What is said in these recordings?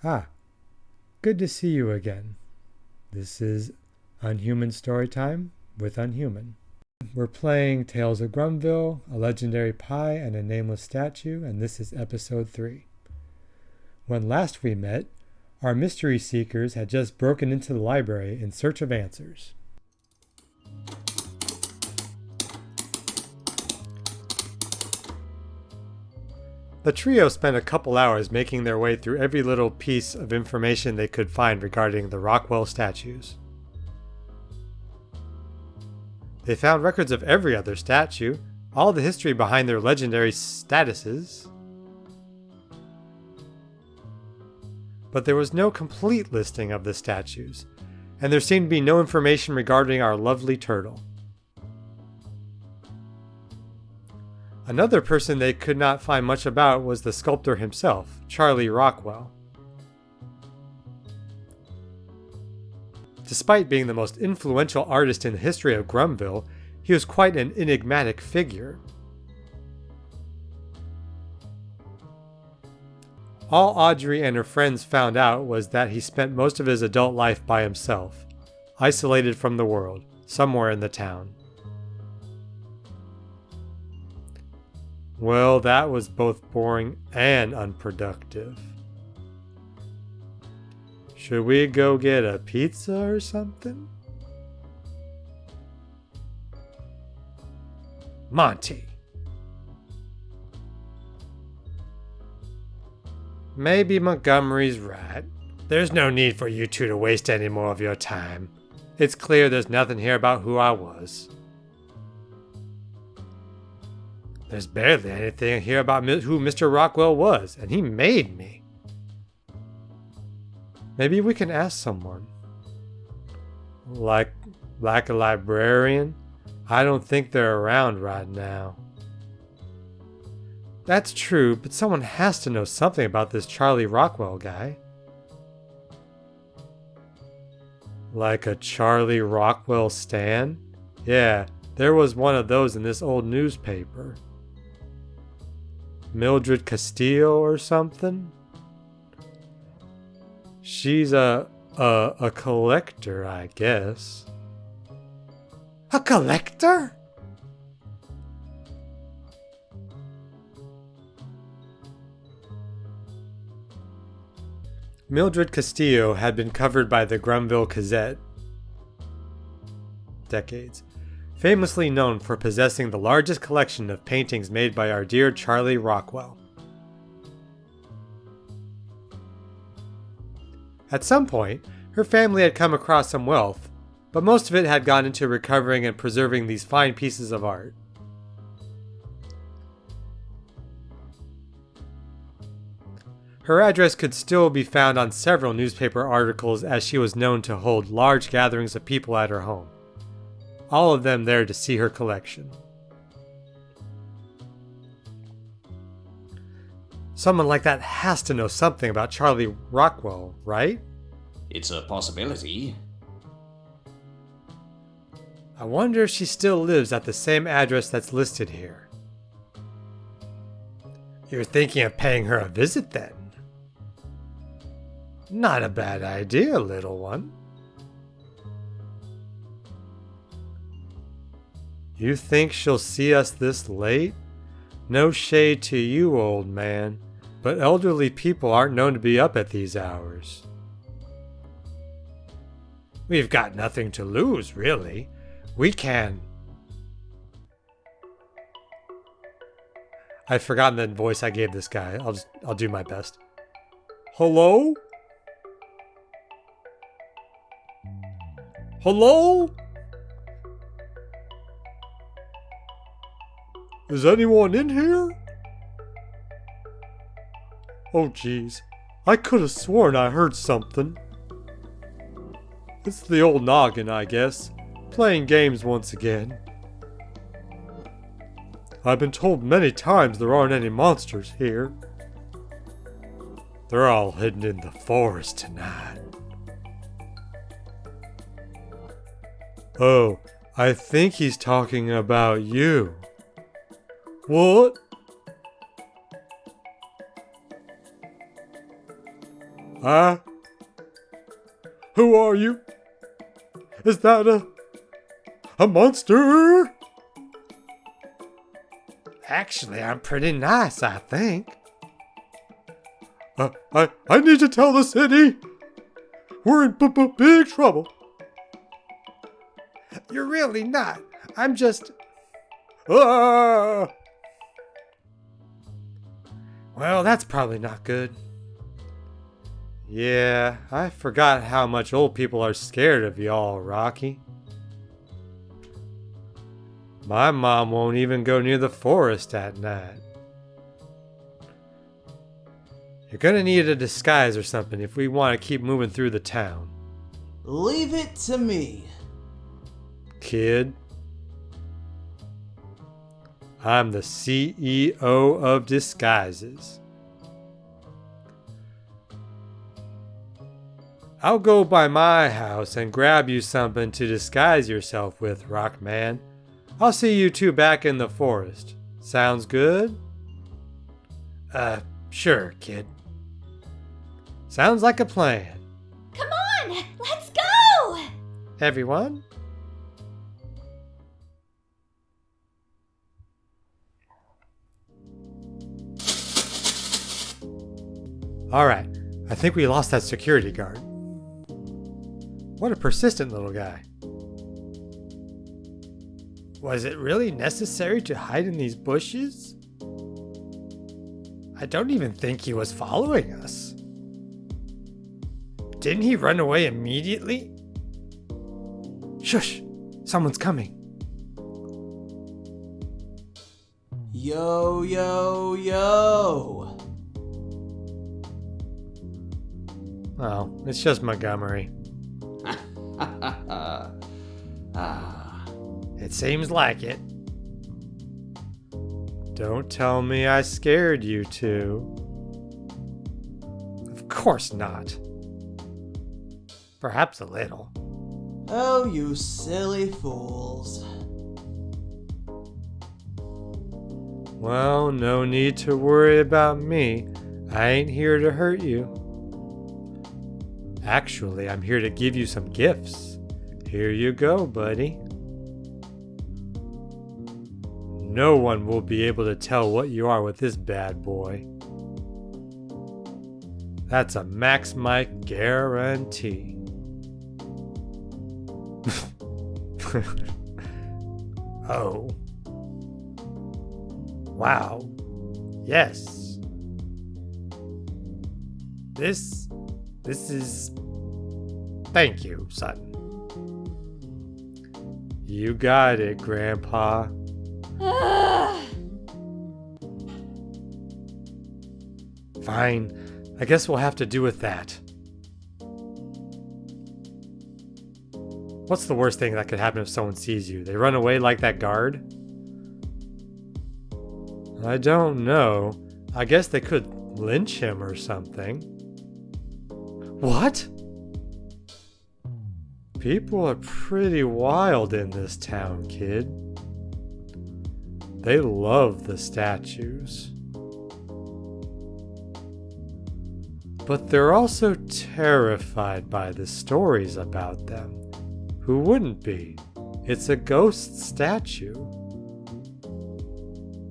Ah, good to see you again. This is Unhuman Storytime with Unhuman. We're playing Tales of Grumville, a legendary pie, and a nameless statue, and this is episode 3. When last we met, our mystery seekers had just broken into the library in search of answers. The trio spent a couple hours making their way through every little piece of information they could find regarding the Rockwell statues. They found records of every other statue, all the history behind their legendary statuses. But there was no complete listing of the statues, and there seemed to be no information regarding our lovely turtle. Another person they could not find much about was the sculptor himself, Charlie Rockwell. Despite being the most influential artist in the history of Grumville, he was quite an enigmatic figure. All Audrey and her friends found out was that he spent most of his adult life by himself, isolated from the world, somewhere in the town. Well, that was both boring and unproductive. Should we go get a pizza or something? Monty. Maybe Montgomery's right. There's no need for you two to waste any more of your time. It's clear there's nothing here about who I was. There's barely anything here about who Mr. Rockwell was, and he made me. Maybe we can ask someone. Like a librarian? I don't think they're around right now. That's true, but someone has to know something about this Charlie Rockwell guy. Like a Charlie Rockwell stan? Yeah, there was one of those in this old newspaper. Mildred Castillo or something? She's a collector, I guess. A collector? Mildred Castillo had been covered by the Grumville Gazette decades, famously known for possessing the largest collection of paintings made by our dear Charlie Rockwell. At some point, her family had come across some wealth, but most of it had gone into recovering and preserving these fine pieces of art. Her address could still be found on several newspaper articles, as she was known to hold large gatherings of people at her home, all of them there to see her collection. Someone like that has to know something about Charlie Rockwell, right? It's a possibility. I wonder if she still lives at the same address that's listed here. You're thinking of paying her a visit then? Not a bad idea, little one. You think she'll see us this late? No shade to you, old man, but elderly people aren't known to be up at these hours. We've got nothing to lose, really. We can... I've forgotten the voice I gave this guy. I'll do my best. Hello? Hello? Is anyone in here? Oh jeez, I could have sworn I heard something. It's the old noggin, I guess, playing games once again. I've been told many times there aren't any monsters here. They're all hidden in the forest tonight. Oh, I think he's talking about you. What? Who are you? Is that a monster? Actually, I'm pretty nice, I think. I need to tell the city. We're in big trouble. You're really not. I'm just... Ah! Well, that's probably not good. Yeah, I forgot how much old people are scared of y'all, Rocky. My mom won't even go near the forest at night. You're gonna need a disguise or something if we want to keep moving through the town. Leave it to me. Kid. I'm the CEO of disguises. I'll go by my house and grab you something to disguise yourself with, Rockman. I'll see you two back in the forest. Sounds good? Sure, kid. Sounds like a plan. Come on, let's go! Everyone? Alright, I think we lost that security guard. What a persistent little guy. Was it really necessary to hide in these bushes? I don't even think he was following us. Didn't he run away immediately? Shush! Someone's coming. Yo, yo, yo. Oh, it's just Montgomery. It seems like it. Don't tell me I scared you two. Of course not. Perhaps a little. Oh, you silly fools. Well, no need to worry about me. I ain't here to hurt you. Actually, I'm here to give you some gifts. Here you go, buddy. No one will be able to tell what you are with this bad boy. That's a Max Mike guarantee. Oh. Wow. Yes. This is... Thank you, son. You got it, Grandpa. Fine. I guess we'll have to do with that. What's the worst thing that could happen if someone sees you? They run away like that guard? I don't know. I guess they could lynch him or something. What? People are pretty wild in this town, kid. They love the statues. But they're also terrified by the stories about them. Who wouldn't be? It's a ghost statue.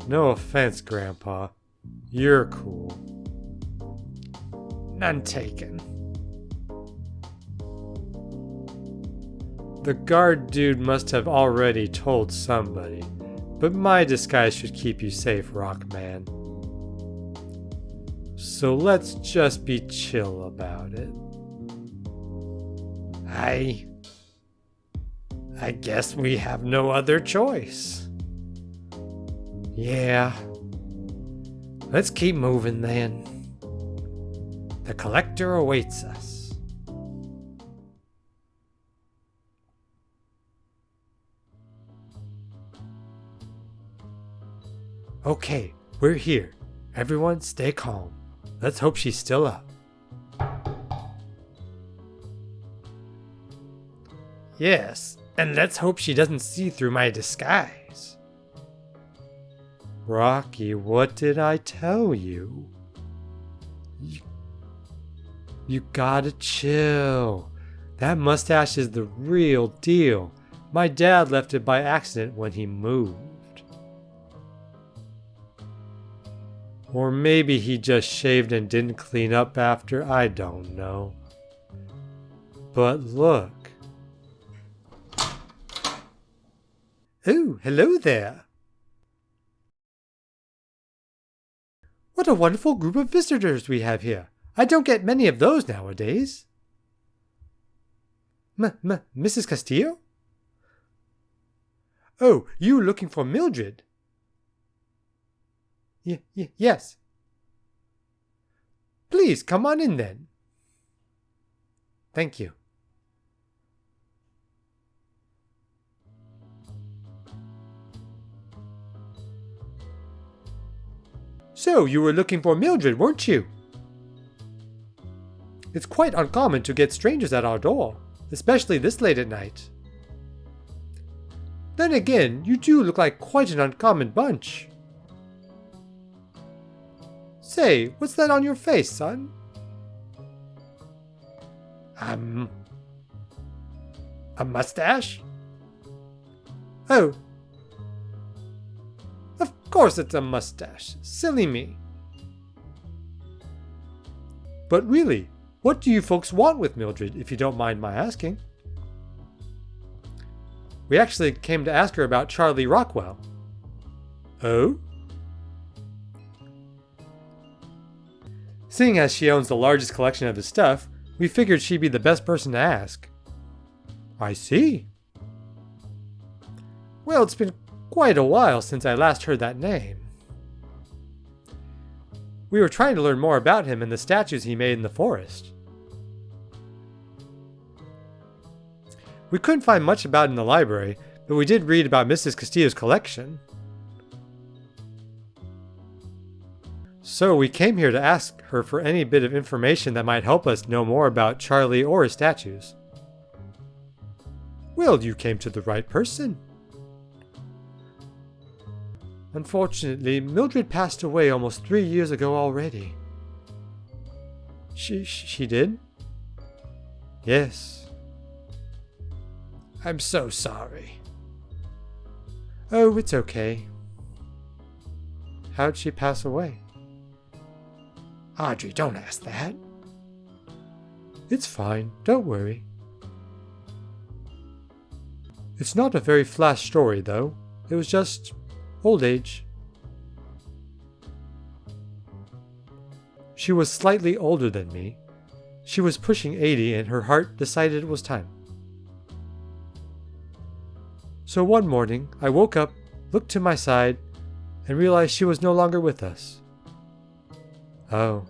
No offense, Grandpa. You're cool. None taken. The guard dude must have already told somebody, but my disguise should keep you safe, Rockman. So let's just be chill about it. I guess we have no other choice. Yeah. Let's keep moving then. The collector awaits us. Okay, we're here. Everyone stay calm. Let's hope she's still up. Yes, and let's hope she doesn't see through my disguise. Rocky, what did I tell you? You gotta chill. That mustache is the real deal. My dad left it by accident when he moved. Or maybe he just shaved and didn't clean up after, I don't know. But look. Oh, hello there. What a wonderful group of visitors we have here. I don't get many of those nowadays. Mrs. Castillo? Oh, you looking for Mildred? Yes. Please, come on in then. Thank you. So, you were looking for Mildred, weren't you? It's quite uncommon to get strangers at our door, especially this late at night. Then again, you do look like quite an uncommon bunch. Say, what's that on your face, son? A mustache? Oh. Of course it's a mustache. Silly me. But really, what do you folks want with Mildred, if you don't mind my asking? We actually came to ask her about Charlie Rockwell. Oh? Seeing as she owns the largest collection of his stuff, we figured she'd be the best person to ask. I see. Well, it's been quite a while since I last heard that name. We were trying to learn more about him and the statues he made in the forest. We couldn't find much about it in the library, but we did read about Mrs. Castillo's collection. So we came here to ask her for any bit of information that might help us know more about Charlie or his statues. Well, you came to the right person. Unfortunately, Mildred passed away almost 3 years ago already. She did? Yes. I'm so sorry. Oh, it's okay. How'd she pass away? Audrey, don't ask that. It's fine, don't worry. It's not a very flash story, though. It was just old age. She was slightly older than me. She was pushing 80 and her heart decided it was time. So one morning, I woke up, looked to my side, and realized she was no longer with us. Oh.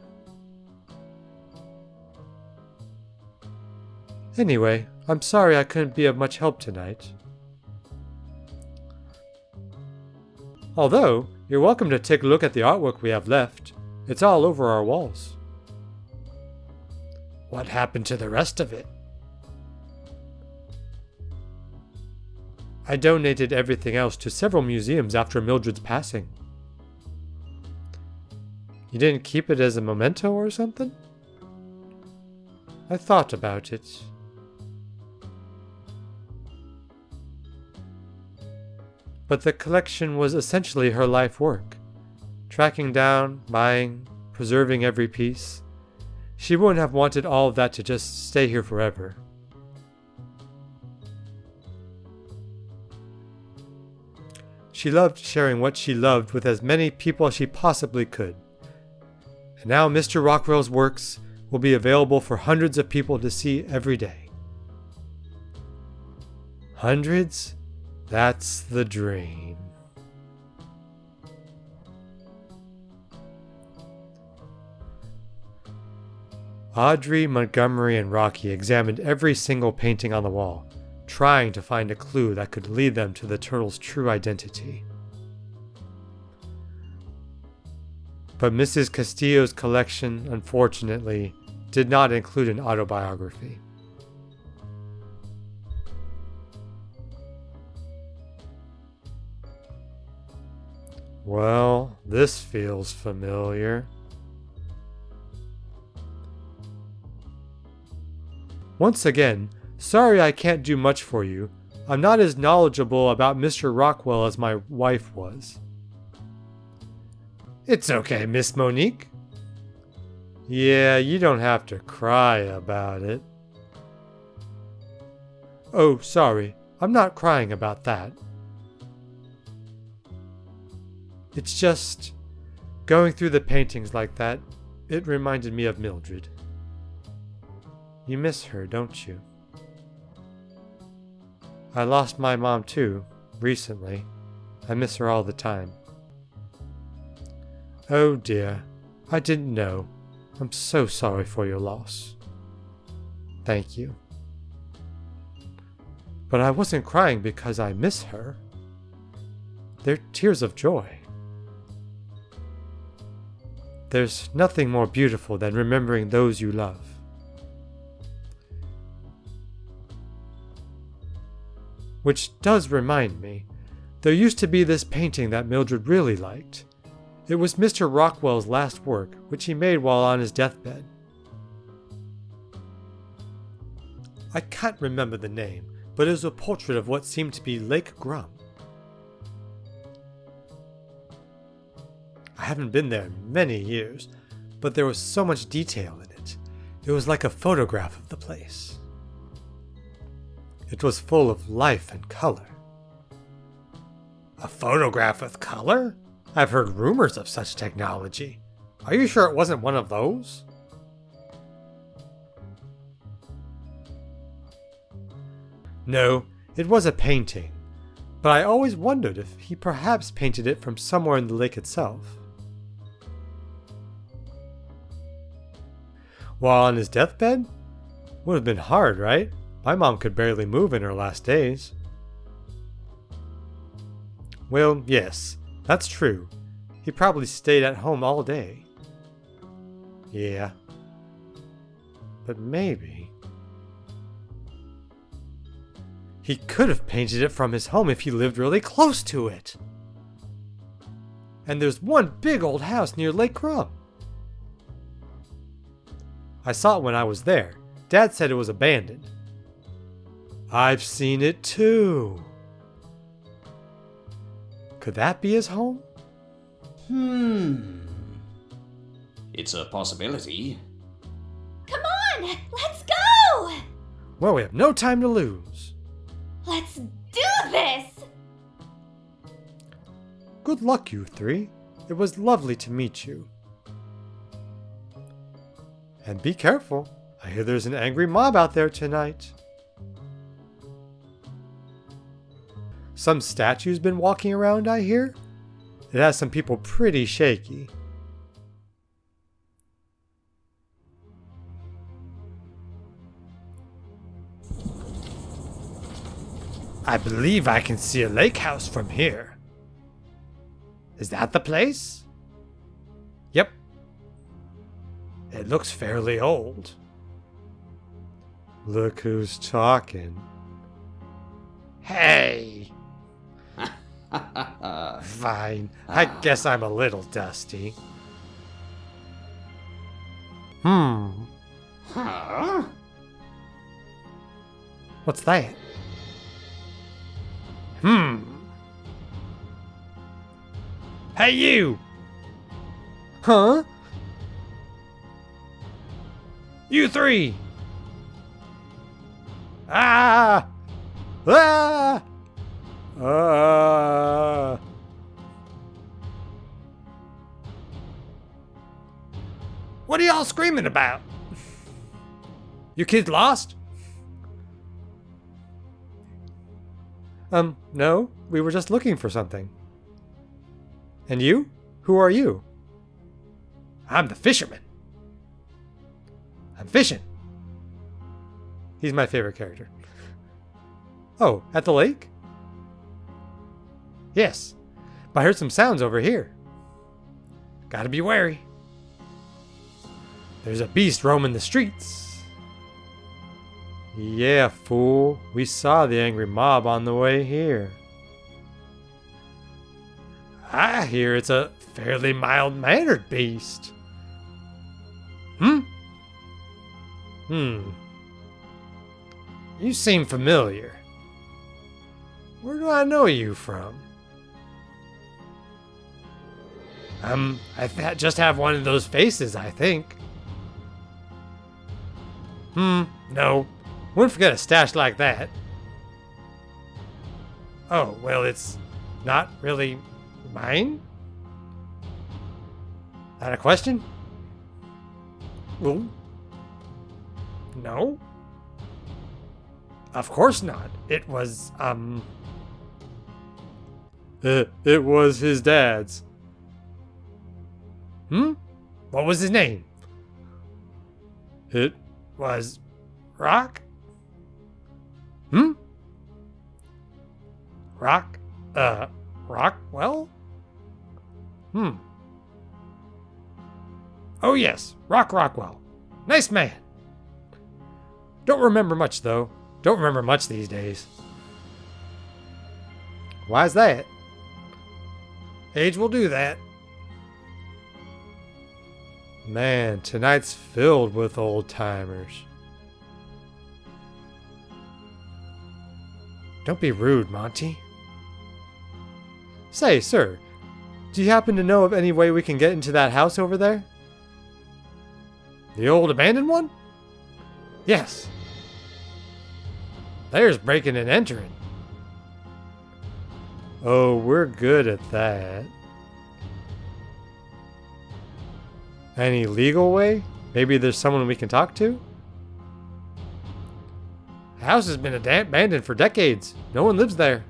Anyway, I'm sorry I couldn't be of much help tonight. Although, you're welcome to take a look at the artwork we have left. It's all over our walls. What happened to the rest of it? I donated everything else to several museums after Mildred's passing. You didn't keep it as a memento or something? I thought about it. But the collection was essentially her life work. Tracking down, buying, preserving every piece. She wouldn't have wanted all of that to just stay here forever. She loved sharing what she loved with as many people as she possibly could. And now Mr. Rockwell's works will be available for hundreds of people to see every day. Hundreds? That's the dream. Audrey, Montgomery, and Rocky examined every single painting on the wall, trying to find a clue that could lead them to the turtle's true identity. But Mrs. Castillo's collection, unfortunately, did not include an autobiography. Well, this feels familiar. Once again, sorry I can't do much for you. I'm not as knowledgeable about Mr. Rockwell as my wife was. It's okay, Miss Monique. Yeah, you don't have to cry about it. Oh, sorry. I'm not crying about that. It's just, going through the paintings like that, it reminded me of Mildred. You miss her, don't you? I lost my mom too, recently. I miss her all the time. Oh dear, I didn't know. I'm so sorry for your loss. Thank you. But I wasn't crying because I miss her. They're tears of joy. There's nothing more beautiful than remembering those you love. Which does remind me, there used to be this painting that Mildred really liked. It was Mr. Rockwell's last work, which he made while on his deathbed. I can't remember the name, but it was a portrait of what seemed to be Lake Grum. I haven't been there in many years, but there was so much detail in it. It was like a photograph of the place. It was full of life and color. A photograph with color? I've heard rumors of such technology. Are you sure it wasn't one of those? No, it was a painting, but I always wondered if he perhaps painted it from somewhere in the lake itself. While on his deathbed? Would have been hard, right? My mom could barely move in her last days. Well, yes, that's true. He probably stayed at home all day. Yeah. But maybe... he could have painted it from his home if he lived really close to it. And there's one big old house near Lake Grum. I saw it when I was there. Dad said it was abandoned. I've seen it too. Could that be his home? It's a possibility. Come on, let's go! Well, we have no time to lose. Let's do this! Good luck, you three. It was lovely to meet you. And be careful. I hear there's an angry mob out there tonight. Some statue's been walking around, I hear. It has some people pretty shaky. I believe I can see a lake house from here. Is that the place? Yep. It looks fairly old. Look who's talking. Hey! Fine. I guess I'm a little dusty. Huh? What's that? Hey, you! Huh? You three! Ah! Ah! What are y'all screaming about? You kids lost? No, we were just looking for something. And you? Who are you? I'm the fisherman. I'm fishing. He's my favorite character. Oh, at the lake? Yes, but I heard some sounds over here. Gotta be wary. There's a beast roaming the streets. Yeah, fool. We saw the angry mob on the way here. I hear it's a fairly mild-mannered beast. You seem familiar. Where do I know you from? Just have one of those faces, I think. No. Wouldn't forget a stash like that. Oh, well, it's not really mine? That a question? Well, no. Of course not. It was, It was his dad's. What was his name? It was Rock? Rockwell? Oh yes, Rockwell. Nice man. Don't remember much though. Don't remember much these days. Why's that? Age will do that. Man, tonight's filled with old timers. Don't be rude, Monty. Say, sir, do you happen to know of any way we can get into that house over there? The old abandoned one? Yes. There's breaking and entering. Oh, we're good at that. Any legal way? Maybe there's someone we can talk to? The house has been abandoned for decades. No one lives there.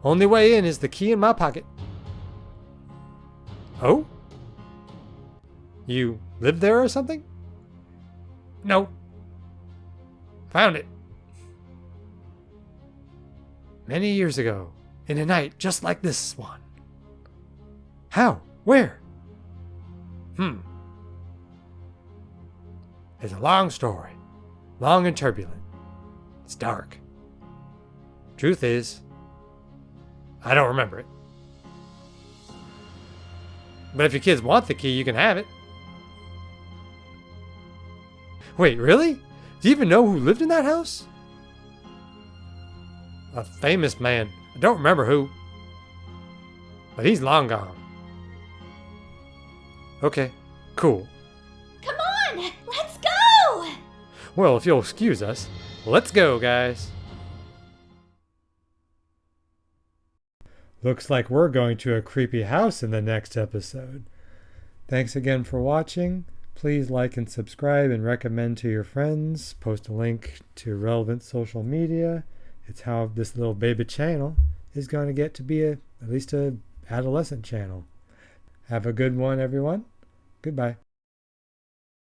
Only way in is the key in my pocket. Oh? You live there or something? No. Found it. Many years ago, in a night just like this one. How? Where? It's a long story. Long and turbulent. It's dark. Truth is, I don't remember it. But if your kids want the key, you can have it. Wait, really? Do you even know who lived in that house? A famous man. I don't remember who. But he's long gone. Okay, cool. Come on, let's go! Well, if you'll excuse us, let's go, guys. Looks like we're going to a creepy house in the next episode. Thanks again for watching. Please like and subscribe and recommend to your friends. Post a link to relevant social media. It's how this little baby channel is going to get to be at least a adolescent channel. Have a good one, everyone. Goodbye.